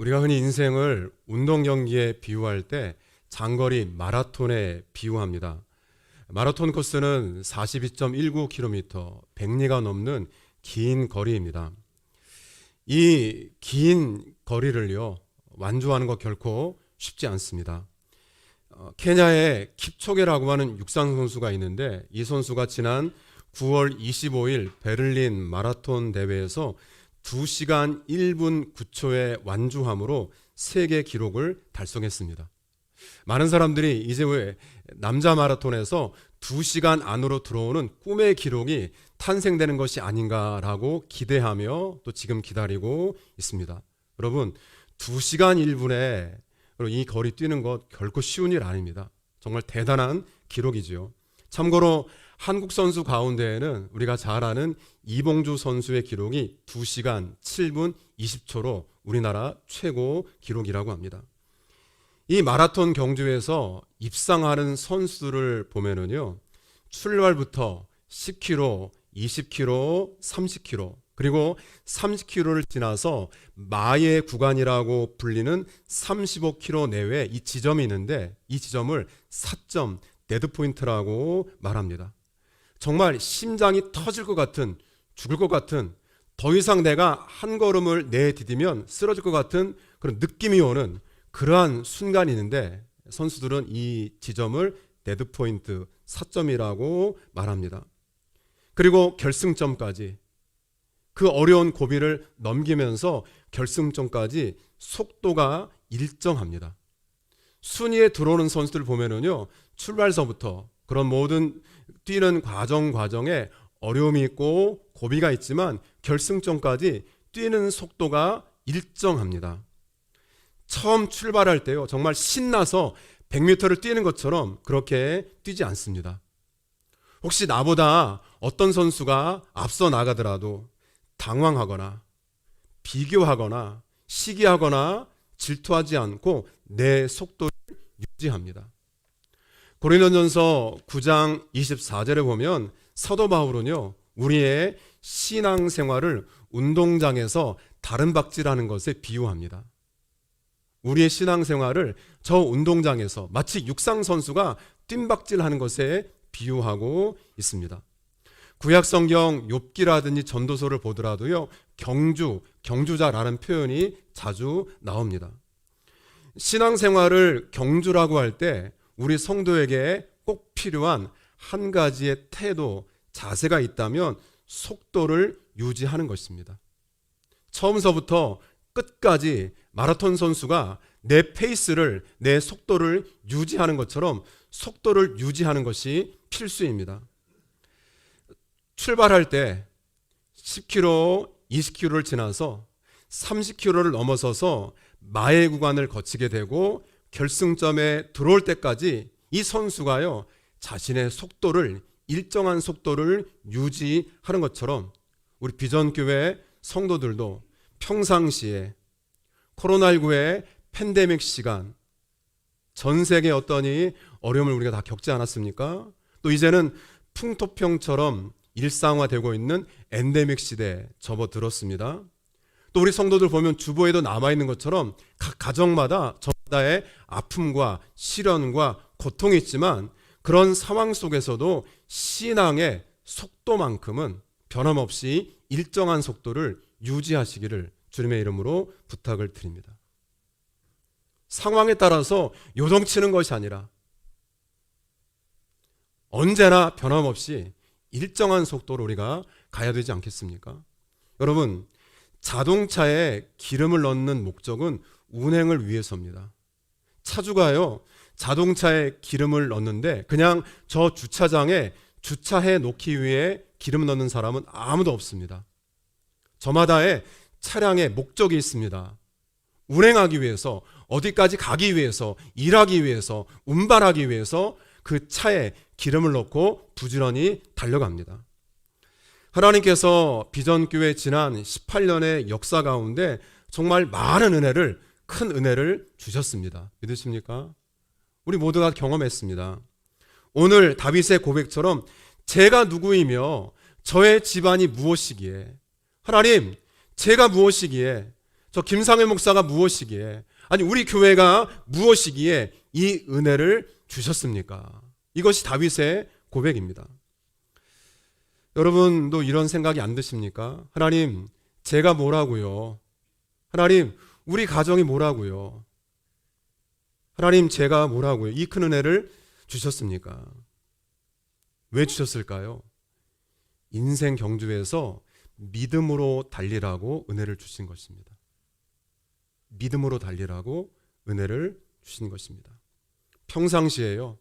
우리가 흔히 인생을 운동 경기에 비유할 때 장거리 마라톤에 비유합니다. 마라톤 코스는 42.19km, 100리가 넘는 긴 거리입니다. 이 긴 거리를요, 완주하는 거 결코 쉽지 않습니다. 케냐에 킵초게라고 하는 육상 선수가 있는데, 이 선수가 지난 9월 25일 베를린 마라톤 대회에서 2시간 1분 9초의 완주함으로 세계 기록을 달성했습니다. 많은 사람들이 이제 왜 남자 마라톤에서 2시간 안으로 들어오는 꿈의 기록이 탄생되는 것이 아닌가라고 기대하며 또 지금 기다리고 있습니다. 여러분, 2시간 1분에 이 거리 뛰는 것 결코 쉬운 일 아닙니다. 정말 대단한 기록이지요. 참고로 한국 선수 가운데에는 우리가 잘 아는 이봉주 선수의 기록이 2시간 7분 20초로 우리나라 최고 기록이라고 합니다. 이 마라톤 경주에서 입상하는 선수들을 보면은요, 출발부터 10km, 20km, 30km, 그리고 30km를 지나서 마의 구간이라고 불리는 35km 내외 이 지점이 있는데, 이 지점을 4점 데드포인트라고 말합니다. 정말 심장이 터질 것 같은, 죽을 것 같은, 더 이상 내가 한 걸음을 내디디면 쓰러질 것 같은 그런 느낌이 오는 그러한 순간이 있는데, 선수들은 이 지점을 데드포인트 4점이라고 말합니다. 그리고 결승점까지, 그 어려운 고비를 넘기면서 결승점까지 속도가 일정합니다. 순위에 들어오는 선수들 보면은요, 출발서부터 그런 모든 뛰는 과정에 어려움이 있고 고비가 있지만 결승점까지 뛰는 속도가 일정합니다. 처음 출발할 때요, 정말 신나서 100m를 뛰는 것처럼 그렇게 뛰지 않습니다. 혹시 나보다 어떤 선수가 앞서 나가더라도 당황하거나 비교하거나 시기하거나 질투하지 않고 내 속도를 유지합니다. 고린도전서 9장 24절에 보면 사도 바울은요, 우리의 신앙생활을 운동장에서 다른박질하는 것에 비유합니다. 우리의 신앙생활을 저 운동장에서 마치 육상 선수가 뜀박질하는 것에 비유하고 있습니다. 구약성경 욥기라든지 전도서를 보더라도요, 경주자라는 표현이 자주 나옵니다. 신앙생활을 경주라고 할 때 우리 성도에게 꼭 필요한 한 가지의 태도, 자세가 있다면 속도를 유지하는 것입니다. 처음서부터 끝까지 마라톤 선수가 내 페이스를, 내 속도를 유지하는 것처럼 속도를 유지하는 것이 필수입니다. 출발할 때 10km, 20km를 지나서 30km를 넘어서서 마의 구간을 거치게 되고 결승점에 들어올 때까지 이 선수가요, 자신의 속도를, 일정한 속도를 유지하는 것처럼 우리 비전교회 성도들도 평상시에 코로나19의 팬데믹 시간, 전 세계 어떤 이 어려움을 우리가 다 겪지 않았습니까? 또 이제는 풍토병처럼 일상화되고 있는 엔데믹 시대에 접어들었습니다. 또 우리 성도들 보면 주보에도 남아있는 것처럼 각 가정마다 저마다의 아픔과 시련과 고통이 있지만 그런 상황 속에서도 신앙의 속도만큼은 변함없이 일정한 속도를 유지하시기를 주님의 이름으로 부탁을 드립니다. 상황에 따라서 요동치는 것이 아니라 언제나 변함없이 일정한 속도로 우리가 가야 되지 않겠습니까? 여러분, 자동차에 기름을 넣는 목적은 운행을 위해서입니다. 차주가요, 자동차에 기름을 넣는데 그냥 저 주차장에 주차해 놓기 위해 기름 넣는 사람은 아무도 없습니다. 저마다의 차량의 목적이 있습니다. 운행하기 위해서, 어디까지 가기 위해서, 일하기 위해서, 운반하기 위해서 그 차에 기름을 넣고 부지런히 달려갑니다. 하나님께서 비전교회 지난 18년의 역사 가운데 정말 많은 은혜를, 큰 은혜를 주셨습니다. 믿으십니까? 우리 모두가 경험했습니다. 오늘 다윗의 고백처럼 제가 누구이며 저의 집안이 무엇이기에, 하나님, 제가 무엇이기에 저 김상회 목사가 무엇이기에, 아니 우리 교회가 무엇이기에 이 은혜를 주셨습니까? 이것이 다윗의 고백입니다. 여러분도 이런 생각이 안 드십니까? 하나님, 제가 뭐라고요? 하나님, 우리 가정이 뭐라고요? 하나님, 제가 뭐라고요? 이 큰 은혜를 주셨습니까? 왜 주셨을까요? 인생 경주에서 믿음으로 달리라고 은혜를 주신 것입니다. 믿음으로 달리라고 은혜를 주신 것입니다. 평상시에요.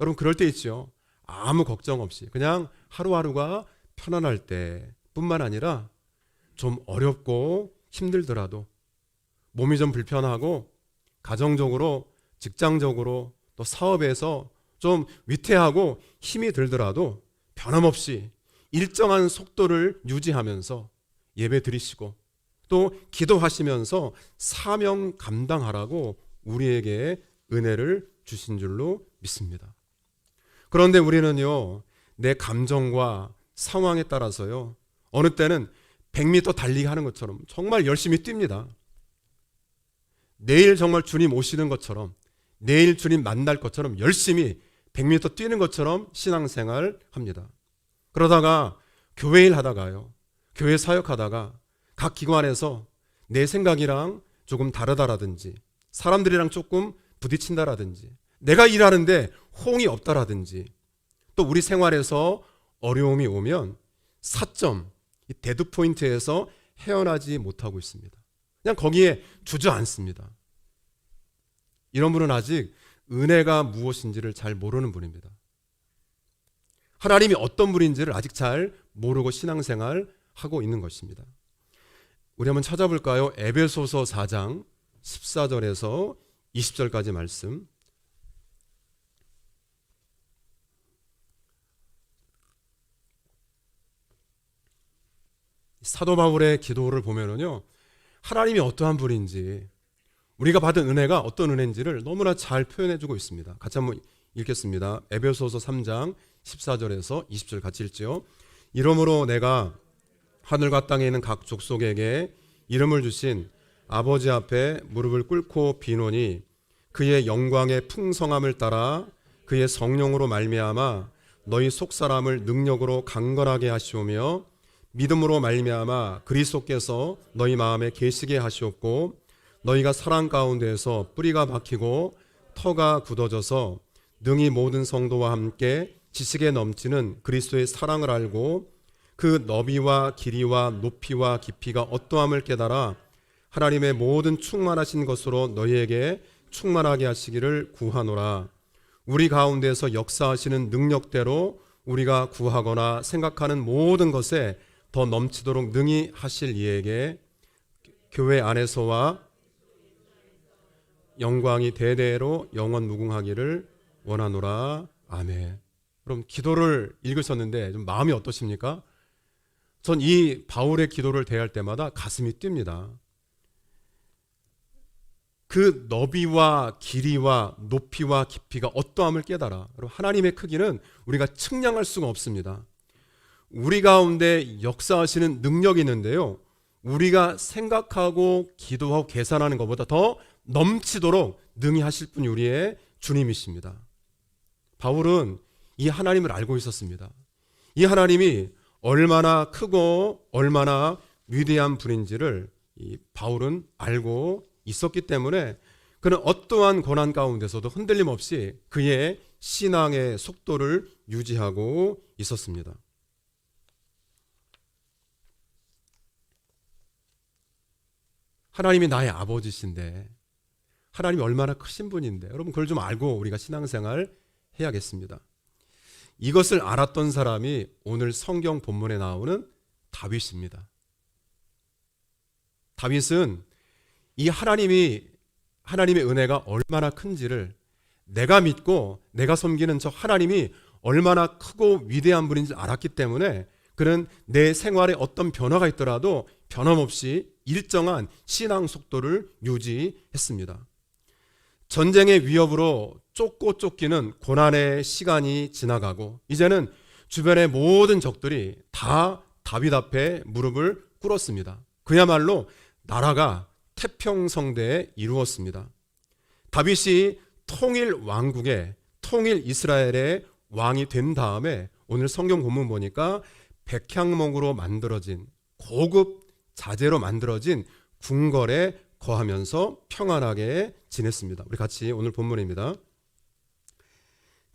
여러분 그럴 때 있죠. 아무 걱정 없이 그냥 하루하루가 편안할 때 뿐만 아니라 좀 어렵고 힘들더라도, 몸이 좀 불편하고 가정적으로, 직장적으로, 또 사업에서 좀 위태하고 힘이 들더라도 변함없이 일정한 속도를 유지하면서 예배 드리시고 또 기도하시면서 사명 감당하라고 우리에게 은혜를 주신 줄로 믿습니다. 그런데 우리는요, 내 감정과 상황에 따라서요, 어느 때는 100m 달리기 하는 것처럼 정말 열심히 뜁니다. 내일 정말 주님 오시는 것처럼, 내일 주님 만날 것처럼 열심히 100m 뛰는 것처럼 신앙생활 합니다. 그러다가 교회 일 하다가요, 교회 사역하다가 각 기관에서 내 생각이랑 조금 다르다라든지, 사람들이랑 조금 부딪힌다라든지, 내가 일하는데 호응이 없다라든지, 또 우리 생활에서 어려움이 오면 사점, 이 데드포인트에서 헤어나지 못하고 있습니다. 그냥 거기에 주저앉습니다. 이런 분은 아직 은혜가 무엇인지를 잘 모르는 분입니다. 하나님이 어떤 분인지를 아직 잘 모르고 신앙생활 하고 있는 것입니다. 우리 한번 찾아볼까요? 에베소서 4장 14절에서 20절까지 말씀. 사도 바울의 기도를 보면은요, 하나님이 어떠한 분인지, 우리가 받은 은혜가 어떤 은혜인지를 너무나 잘 표현해주고 있습니다. 같이 한번 읽겠습니다. 에베소서 3장 14절에서 20절 같이 읽지요. 이러므로 내가 하늘과 땅에 있는 각 족속에게 이름을 주신 아버지 앞에 무릎을 꿇고 비노니, 그의 영광의 풍성함을 따라 그의 성령으로 말미암아 너희 속사람을 능력으로 강건하게 하시오며, 믿음으로 말미암아 그리스도께서 너희 마음에 계시게 하시옵고, 너희가 사랑 가운데에서 뿌리가 박히고 터가 굳어져서 능히 모든 성도와 함께 지식에 넘치는 그리스도의 사랑을 알고 그 너비와 길이와 높이와 깊이가 어떠함을 깨달아 하나님의 모든 충만하신 것으로 너희에게 충만하게 하시기를 구하노라. 우리 가운데서 역사하시는 능력대로 우리가 구하거나 생각하는 모든 것에 더 넘치도록 능히 하실 이에게 교회 안에서와 영광이 대대로 영원 무궁하기를 원하노라. 아멘. 그럼 기도를 읽으셨는데 좀 마음이 어떠십니까? 전 이 바울의 기도를 대할 때마다 가슴이 뜁니다. 그 너비와 길이와 높이와 깊이가 어떠함을 깨달아. 하나님의 크기는 우리가 측량할 수가 없습니다. 우리 가운데 역사하시는 능력이 있는데요, 우리가 생각하고 기도하고 계산하는 것보다 더 넘치도록 능히 하실 분이 우리의 주님이십니다. 바울은 이 하나님을 알고 있었습니다. 이 하나님이 얼마나 크고 얼마나 위대한 분인지를 이 바울은 알고 있었기 때문에 그는 어떠한 고난 가운데서도 흔들림 없이 그의 신앙의 속도를 유지하고 있었습니다. 하나님이 나의 아버지신데, 하나님이 얼마나 크신 분인데, 여러분 그걸 좀 알고 우리가 신앙생활 해야겠습니다. 이것을 알았던 사람이 오늘 성경 본문에 나오는 다윗입니다. 다윗은 이 하나님의 은혜가 얼마나 큰지를, 내가 믿고 내가 섬기는 저 하나님이 얼마나 크고 위대한 분인지 알았기 때문에 그는 내 생활에 어떤 변화가 있더라도 변함없이 일정한 신앙 속도를 유지했습니다. 전쟁의 위협으로 쫓고 쫓기는 고난의 시간이 지나가고 이제는 주변의 모든 적들이 다 다윗 앞에 무릎을 꿇었습니다. 그야말로 나라가 태평성대에 이루었습니다. 다윗이 통일 왕국의 통일 이스라엘의 왕이 된 다음에 오늘 성경 본문 보니까 백향목으로 만들어진 고급 자재로 만들어진 궁궐에 거하면서 평안하게 지냈습니다. 우리 같이 오늘 본문입니다.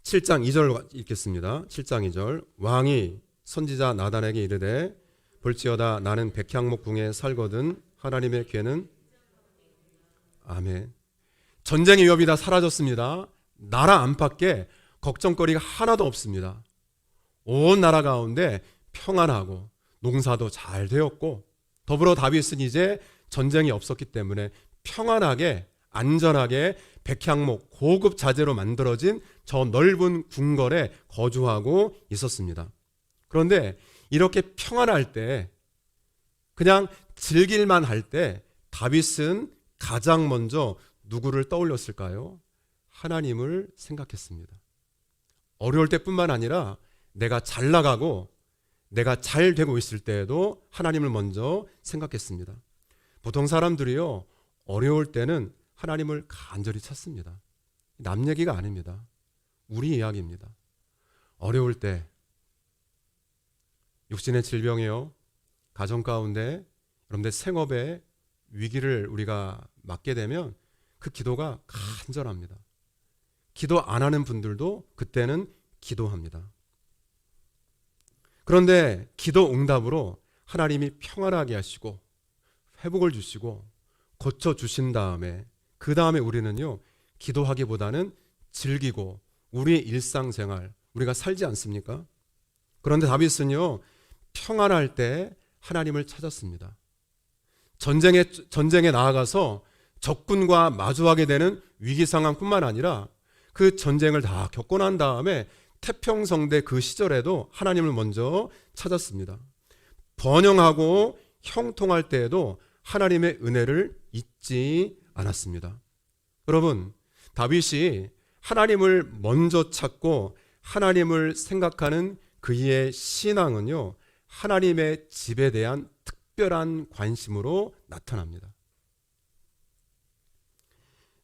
7장 2절 읽겠습니다. 7장 2절. 왕이 선지자 나단에게 이르되 볼지어다 나는 백향목 궁에 살거든 하나님의 괴는 아멘. 전쟁의 위협이 다 사라졌습니다. 나라 안팎에 걱정거리가 하나도 없습니다. 온 나라 가운데 평안하고 농사도 잘 되었고 더불어 다윗은 이제 전쟁이 없었기 때문에 평안하게 안전하게 백향목 고급 자재로 만들어진 저 넓은 궁궐에 거주하고 있었습니다. 그런데 이렇게 평안할 때 그냥 즐길만 할 때 다윗은 가장 먼저 누구를 떠올렸을까요? 하나님을 생각했습니다. 어려울 때뿐만 아니라 내가 잘 나가고 내가 잘 되고 있을 때에도 하나님을 먼저 생각했습니다. 보통 사람들이요, 어려울 때는 하나님을 간절히 찾습니다. 남 얘기가 아닙니다. 우리 이야기입니다. 어려울 때 육신의 질병이요, 가정 가운데 여러분들 생업에 위기를 우리가 맞게 되면 그 기도가 간절합니다. 기도 안 하는 분들도 그때는 기도합니다. 그런데 기도 응답으로 하나님이 평안하게 하시고 회복을 주시고 고쳐주신 다음에 그 다음에 우리는요, 기도하기보다는 즐기고 우리의 일상생활 우리가 살지 않습니까? 그런데 다윗은요, 평안할 때 하나님을 찾았습니다. 전쟁에 나아가서 적군과 마주하게 되는 위기 상황뿐만 아니라 그 전쟁을 다 겪고 난 다음에 태평성대 그 시절에도 하나님을 먼저 찾았습니다. 번영하고 형통할 때에도 하나님의 은혜를 잊지 않았습니다. 여러분, 다윗이 하나님을 먼저 찾고 하나님을 생각하는 그의 신앙은요, 하나님의 집에 대한 특별한 관심으로 나타납니다.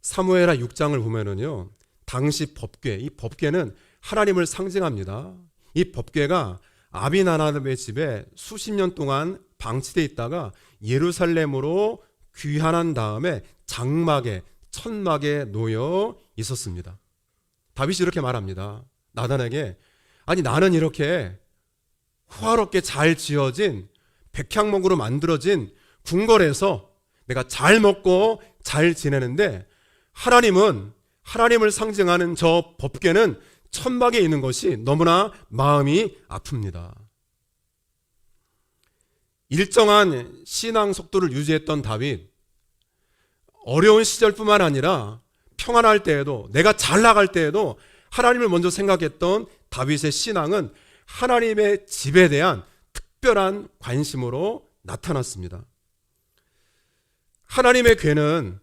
사무엘하 6장을 보면은요, 당시 법궤, 이 법궤는 하나님을 상징합니다. 이 법궤가 아비나답의 집에 수십 년 동안 방치되어 있다가 예루살렘으로 귀환한 다음에 장막에 천막에 놓여 있었습니다. 다윗이 이렇게 말합니다. 나단에게, 아니 나는 이렇게 호화롭게 잘 지어진 백향목으로 만들어진 궁궐에서 내가 잘 먹고 잘 지내는데 하나님은 하나님을 상징하는 저 법궤는 천막에 있는 것이 너무나 마음이 아픕니다. 일정한 신앙 속도를 유지했던 다윗, 어려운 시절뿐만 아니라 평안할 때에도 내가 잘 나갈 때에도 하나님을 먼저 생각했던 다윗의 신앙은 하나님의 집에 대한 특별한 관심으로 나타났습니다. 하나님의 궤는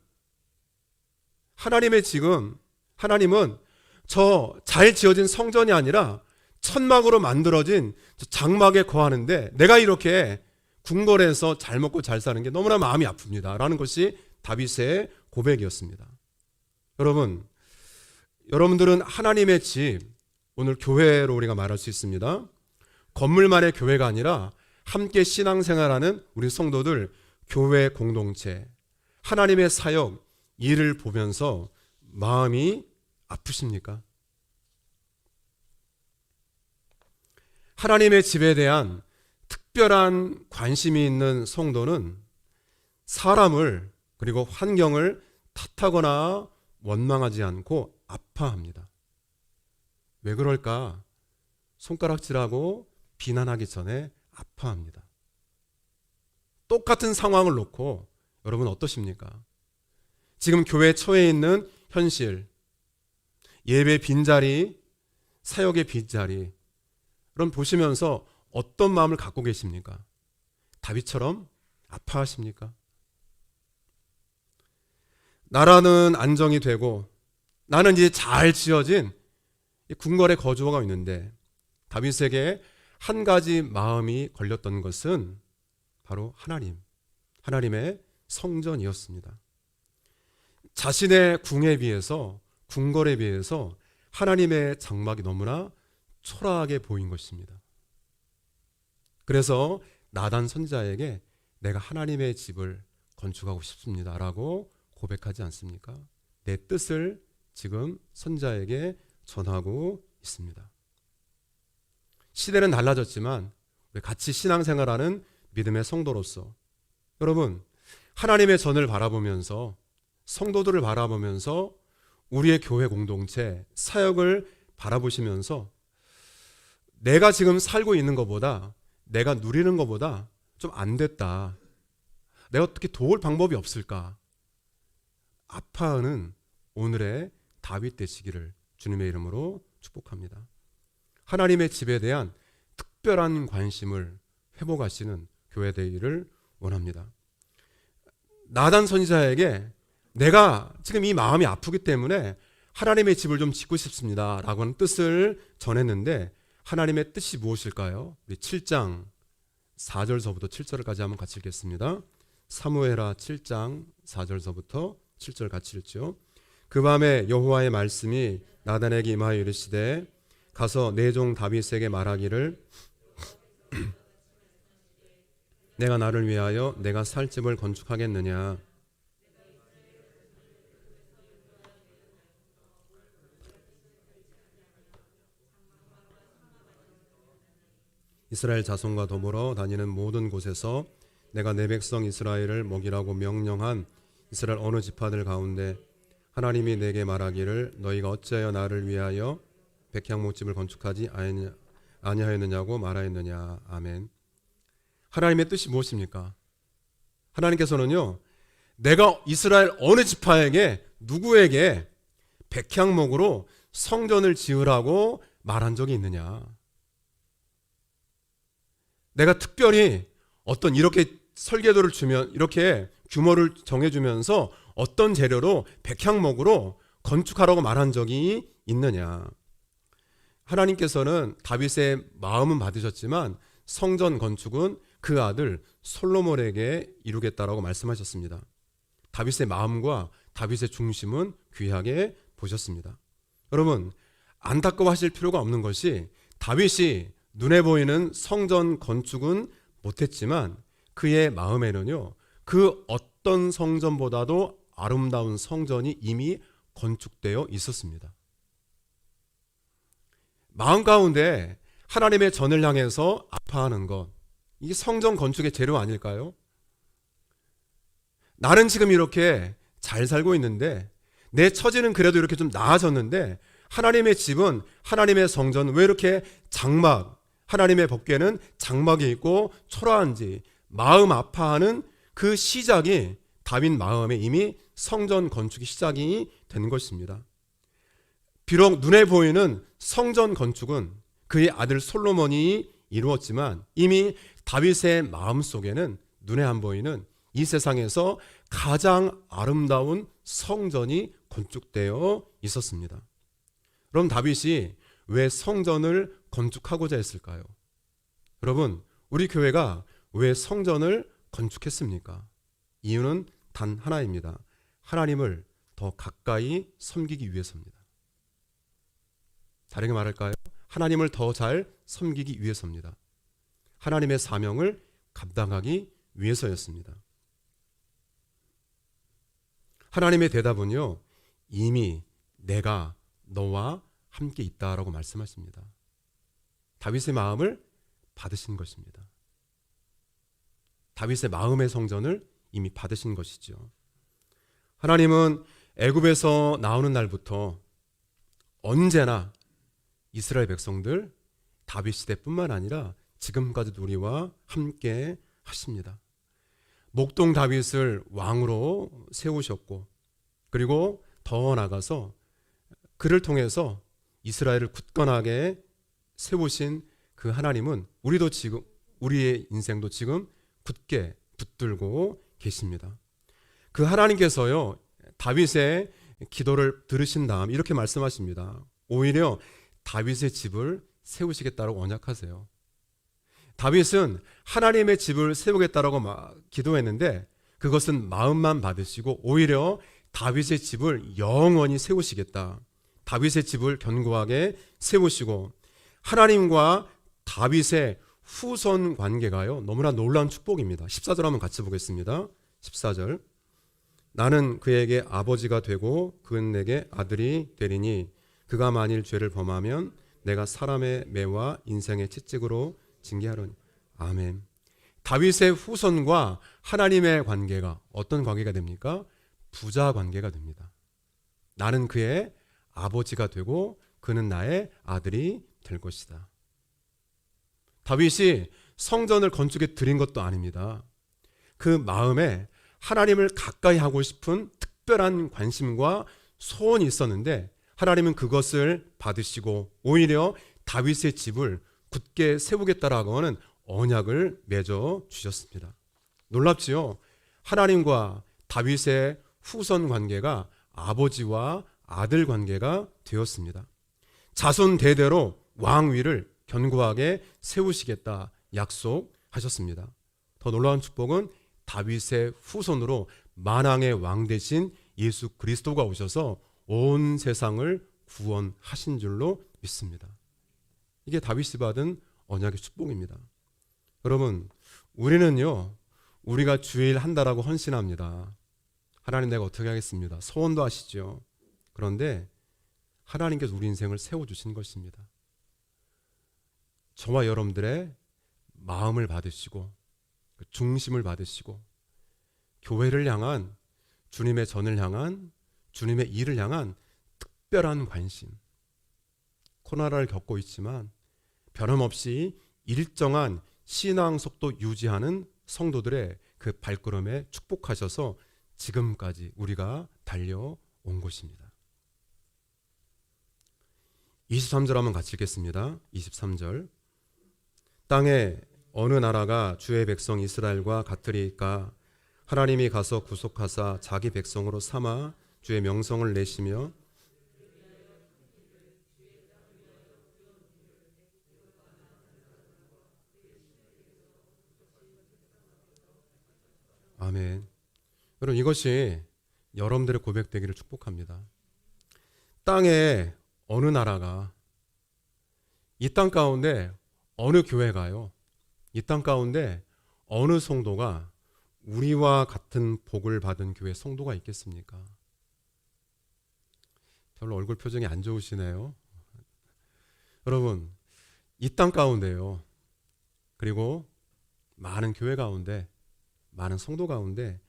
하나님은 저 잘 지어진 성전이 아니라 천막으로 만들어진 저 장막에 거하는데 내가 이렇게 궁궐에서 잘 먹고 잘 사는 게 너무나 마음이 아픕니다 라는 것이 다윗의 고백이었습니다. 여러분들은 하나님의 집, 오늘 교회로 우리가 말할 수 있습니다. 건물만의 교회가 아니라 함께 신앙생활하는 우리 성도들 교회 공동체, 하나님의 사역, 일을 보면서 마음이 아프십니까? 하나님의 집에 대한 특별한 관심이 있는 성도는 사람을 그리고 환경을 탓하거나 원망하지 않고 아파합니다. 왜 그럴까? 손가락질하고 비난하기 전에 아파합니다. 똑같은 상황을 놓고 여러분 어떠십니까? 지금 교회에 처해 있는 현실, 예배 빈자리, 사역의 빈자리, 그럼 보시면서 어떤 마음을 갖고 계십니까? 다윗처럼 아파하십니까? 나라는 안정이 되고 나는 이제 잘 지어진 궁궐에 거주하고 있는데 다윗에게 한 가지 마음이 걸렸던 것은 바로 하나님의 성전이었습니다. 자신의 궁에 비해서, 궁궐에 비해서 하나님의 장막이 너무나 초라하게 보인 것입니다. 그래서 나단 선지자에게 내가 하나님의 집을 건축하고 싶습니다 라고 고백하지 않습니까? 내 뜻을 지금 선지자에게 전하고 있습니다. 시대는 달라졌지만 우리 같이 신앙생활하는 믿음의 성도로서 여러분, 하나님의 전을 바라보면서, 성도들을 바라보면서, 우리의 교회 공동체, 사역을 바라보시면서 내가 지금 살고 있는 것보다, 내가 누리는 것보다 좀 안 됐다, 내가 어떻게 도울 방법이 없을까 아파하는 오늘의 다윗 되시기를 주님의 이름으로 축복합니다. 하나님의 집에 대한 특별한 관심을 회복하시는 교회 되기를 원합니다. 나단 선지자에게 내가 지금 이 마음이 아프기 때문에 하나님의 집을 좀 짓고 싶습니다 라고 하는 뜻을 전했는데, 하나님의 뜻이 무엇일까요? 우리 7장 4절서부터 7절까지 한번 같이 읽겠습니다. 사무엘하 7장 4절서부터 7절 같이 읽죠. 그 밤에 여호와의 말씀이 나단에게 임하여 이르시되 가서 내 종 다윗에게 말하기를 내가 나를 위하여 내가 살 집을 건축하겠느냐. 이스라엘 자손과 더불어 다니는 모든 곳에서 내가 내 백성 이스라엘을 먹이라고 명령한 이스라엘 어느 지파들 가운데 하나님이 내게 말하기를 너희가 어찌하여 나를 위하여 백향목집을 건축하지 아니하였느냐고 말하였느냐. 아멘. 하나님의 뜻이 무엇입니까? 하나님께서는요, 내가 이스라엘 어느 지파에게, 누구에게 백향목으로 성전을 지으라고 말한 적이 있느냐. 내가 특별히 어떤 이렇게 설계도를 주면, 이렇게 규모를 정해주면서 어떤 재료로 백향목으로 건축하라고 말한 적이 있느냐. 하나님께서는 다윗의 마음은 받으셨지만 성전 건축은 그 아들 솔로몬에게 이루겠다라고 말씀하셨습니다. 다윗의 마음과 다윗의 중심은 귀하게 보셨습니다. 여러분, 안타까워하실 필요가 없는 것이 다윗이 눈에 보이는 성전 건축은 못했지만 그의 마음에는요, 그 어떤 성전보다도 아름다운 성전이 이미 건축되어 있었습니다. 마음 가운데 하나님의 전을 향해서 아파하는 것, 이게 성전 건축의 재료 아닐까요? 나는 지금 이렇게 잘 살고 있는데, 내 처지는 그래도 이렇게 좀 나아졌는데, 하나님의 집은, 하나님의 성전은 왜 이렇게 장막, 하나님의 법궤는 장막이 있고 초라한지 마음 아파하는 그 시작이 다윗 마음에 이미 성전 건축이 시작이 된 것입니다. 비록 눈에 보이는 성전 건축은 그의 아들 솔로몬이 이루었지만 이미 다윗의 마음속에는 눈에 안 보이는 이 세상에서 가장 아름다운 성전이 건축되어 있었습니다. 그럼 다윗이 왜 성전을 건축하고자 했을까요? 여러분, 우리 교회가 왜 성전을 건축했습니까? 이유는 단 하나입니다. 하나님을 더 가까이 섬기기 위해서입니다. 다르게 말할까요? 하나님을 더 잘 섬기기 위해서입니다. 하나님의 사명을 감당하기 위해서였습니다. 하나님의 대답은요, 이미 내가 너와 함께 있다라고 말씀하십니다. 다윗의 마음을 받으신 것입니다. 다윗의 마음의 성전을 이미 받으신 것이죠. 하나님은 애굽에서 나오는 날부터 언제나 이스라엘 백성들, 다윗 시대뿐만 아니라 지금까지도 우리와 함께 하십니다. 목동 다윗을 왕으로 세우셨고, 그리고 더 나아가서 그를 통해서 이스라엘을 굳건하게 세우신 그 하나님은 우리도 지금, 우리의 인생도 지금 굳게 붙들고 계십니다. 그 하나님께서요, 다윗의 기도를 들으신 다음 이렇게 말씀하십니다. 오히려 다윗의 집을 세우시겠다고 언약하세요. 다윗은 하나님의 집을 세우겠다라고 기도했는데 그것은 마음만 받으시고 오히려 다윗의 집을 영원히 세우시겠다. 다윗의 집을 견고하게 세우시고 하나님과 다윗의 후손 관계가요 너무나 놀라운 축복입니다. 14절 한번 같이 보겠습니다. 14절 나는 그에게 아버지가 되고 그는 내게 아들이 되리니 그가 만일 죄를 범하면 내가 사람의 매와 인생의 채찍으로 징계하려니. 아멘. 다윗의 후손과 하나님의 관계가 어떤 관계가 됩니까? 부자 관계가 됩니다. 나는 그의 아버지가 되고 그는 나의 아들이 될 것이다. 다윗이 성전을 건축해 드린 것도 아닙니다. 그 마음에 하나님을 가까이 하고 싶은 특별한 관심과 소원이 있었는데 하나님은 그것을 받으시고 오히려 다윗의 집을 굳게 세우겠다라고 하는 언약을 맺어 주셨습니다. 놀랍지요? 하나님과 다윗의 후손 관계가 아버지와 아들 관계가 되었습니다. 자손 대대로 왕위를 견고하게 세우시겠다 약속하셨습니다. 더 놀라운 축복은 다윗의 후손으로 만왕의 왕 되신 예수 그리스도가 오셔서 온 세상을 구원하신 줄로 믿습니다. 이게 다윗이 받은 언약의 축복입니다. 여러분, 우리는요, 우리가 주일 한다라고 헌신합니다. 하나님 내가 어떻게 하겠습니다. 소원도 하시죠. 그런데 하나님께서 우리 인생을 세워주신 것입니다. 저와 여러분들의 마음을 받으시고 중심을 받으시고 교회를 향한 주님의 전을 향한 주님의 일을 향한 특별한 관심. 코로나를 겪고 있지만 변함없이 일정한 신앙 속도 유지하는 성도들의 그 발걸음에 축복하셔서 지금까지 우리가 달려온 것입니다. 23절 한번 같이 읽겠습니다. 23절 땅에 어느 나라가 주의 백성 이스라엘과 같으리까 하나님이 가서 구속하사 자기 백성으로 삼아 주의 명성을 내시며 아멘. 여러분 이것이 여러분들의 고백되기를 축복합니다. 땅에 어느 나라가 이 땅 가운데 어느 교회가요 이 땅 가운데 어느 성도가 우리와 같은 복을 받은 교회 성도가 있겠습니까? 별로 얼굴 표정이 안 좋으시네요. 여러분 이 땅 가운데요 그리고 많은 교회 가운데 많은 성도 가운데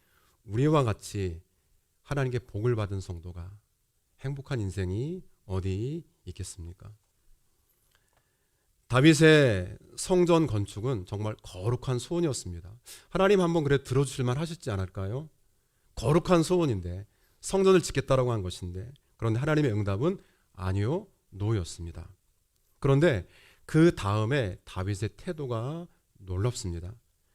우리와 같이 하나님께 복을 받은 성도가 행복한 인생이 어디 있겠습니까? 다윗의 성전 건축은 정말 거룩한 소원이었습니다. 하나님 한번 그래 들어주실 만 하셨지 않을까요? 거룩한 소원인데 성전을 짓겠다라고 한 것인데 그런데 하나님의 응답은 아니요, 노였습니다. 그런데 그 다음에 다윗의 태도가 놀랍습니다.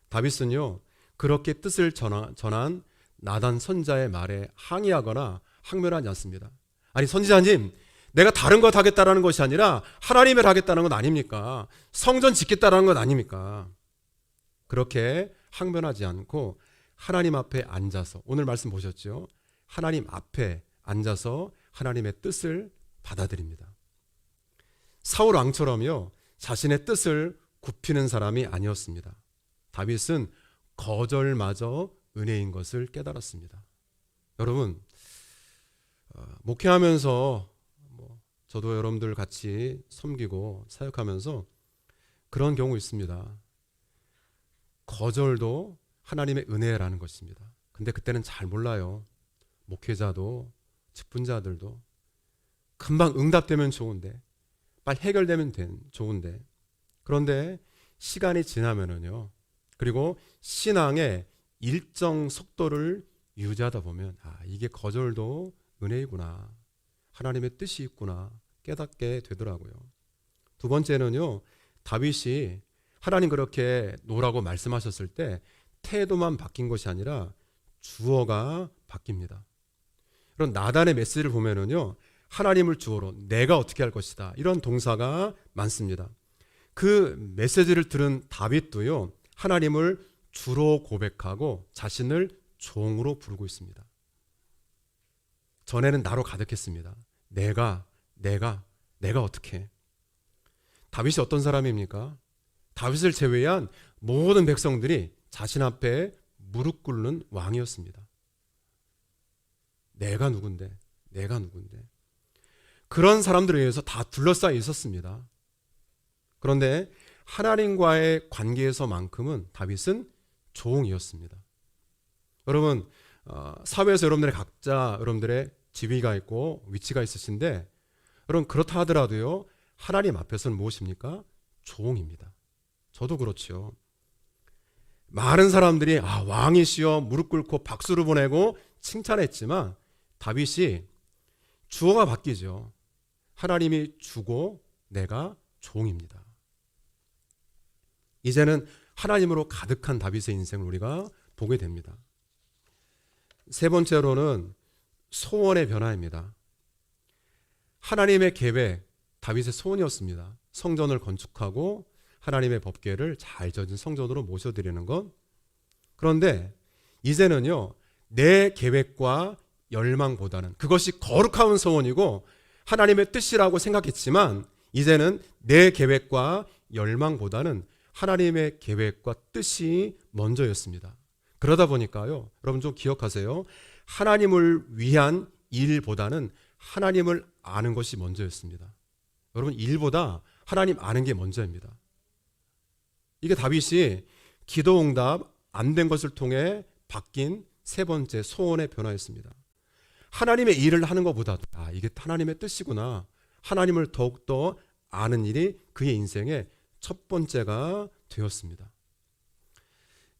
다윗은요 그렇게 뜻을 전한 나단 선자의 말에 항의하거나 항변하지 않습니다. 아니 선지자님 내가 다른 것 하겠다라는 것이 아니라 하나님을 하겠다는 것 아닙니까? 성전 짓겠다라는 것 아닙니까? 그렇게 항변하지 않고 하나님 앞에 앉아서 오늘 말씀 보셨죠? 하나님 앞에 앉아서 하나님의 뜻을 받아들입니다. 사울 왕처럼요 자신의 뜻을 굽히는 사람이 아니었습니다. 다윗은 거절마저 은혜인 것을 깨달았습니다. 여러분 목회하면서 저도 여러분들 같이 섬기고 사역하면서 그런 경우 있습니다. 거절도 하나님의 은혜라는 것입니다. 근데 그때는 잘 몰라요. 목회자도 직분자들도 금방 응답되면 좋은데 빨리 해결되면 좋은데 그런데 시간이 지나면은요 그리고 신앙의 일정 속도를 유지하다 보면 이게 거절도 은혜이구나 하나님의 뜻이 있구나 깨닫게 되더라고요. 두 번째는요 다윗이 하나님 그렇게 노라고 말씀하셨을 때 태도만 바뀐 것이 아니라 주어가 바뀝니다. 그런 나단의 메시지를 보면은요 하나님을 주어로 내가 어떻게 할 것이다 이런 동사가 많습니다. 그 메시지를 들은 다윗도요 하나님을 주로 고백하고 자신을 종으로 부르고 있습니다. 전에는 나로 가득했습니다. 내가 어떻게 해? 다윗이 어떤 사람입니까? 다윗을 제외한 모든 백성들이 자신 앞에 무릎 꿇는 왕이었습니다. 내가 누군데? 그런 사람들에 의해서 다 둘러싸여 있었습니다. 그런데 하나님과의 관계에서만큼은 다윗은 종이었습니다. 여러분, 사회에서 여러분들의 지위가 있고 위치가 있으신데, 여러분 그렇다 하더라도요, 하나님 앞에서는 무엇입니까? 종입니다. 저도 그렇죠. 많은 사람들이 왕이시여 무릎 꿇고 박수를 보내고 칭찬했지만 다윗이 주어가 바뀌죠. 하나님이 주고 내가 종입니다. 이제는 하나님으로 가득한 다윗의 인생을 우리가 보게 됩니다. 세 번째로는 소원의 변화입니다. 하나님의 계획, 다윗의 소원이었습니다. 성전을 건축하고 하나님의 법궤를 잘 젖은 성전으로 모셔드리는 것. 그런데 이제는요, 내 계획과 열망보다는, 그것이 거룩한 소원이고 하나님의 뜻이라고 생각했지만 이제는 내 계획과 열망보다는 하나님의 계획과 뜻이 먼저였습니다. 그러다 보니까요, 여러분 좀 기억하세요. 하나님을 위한 일보다는 하나님을 아는 것이 먼저였습니다. 여러분, 일보다 하나님 아는 게 먼저입니다. 이게 다윗이 기도 응답 안 된 것을 통해 바뀐 세 번째 소원의 변화였습니다. 하나님의 일을 하는 것보다도 이게 하나님의 뜻이구나, 하나님을 더욱더 아는 일이 그의 인생의 첫 번째가 되었습니다.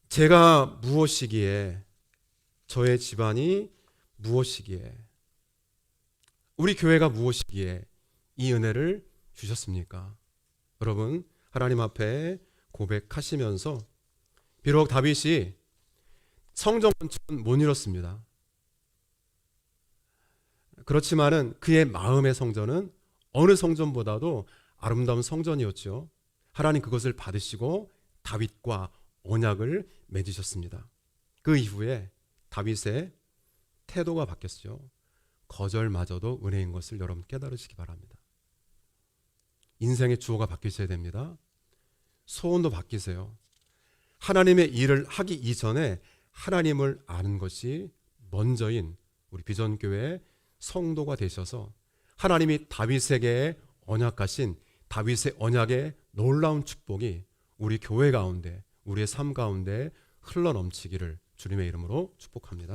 제가 무엇이기에, 저의 집안이 무엇이기에, 우리 교회가 무엇이기에 이 은혜를 주셨습니까? 여러분, 하나님 앞에 고백하시면서, 비록 다윗이 성전 건축은 못 이뤘습니다. 그렇지만은 그의 마음의 성전은 어느 성전보다도 아름다운 성전이었죠. 하나님 그것을 받으시고 다윗과 언약을 맺으셨습니다. 그 이후에 다윗의 태도가 바뀌었죠. 거절마저도 은혜인 것을 여러분 깨달으시기 바랍니다. 인생의 주어가 바뀌셔야 됩니다. 소원도 바뀌세요. 하나님의 일을 하기 이전에 하나님을 아는 것이 먼저인 우리 비전교회 성도가 되셔서 하나님이 다윗에게 언약하신 다윗의 언약의 놀라운 축복이 우리 교회 가운데, 우리의 삶 가운데 흘러넘치기를 주님의 이름으로 축복합니다.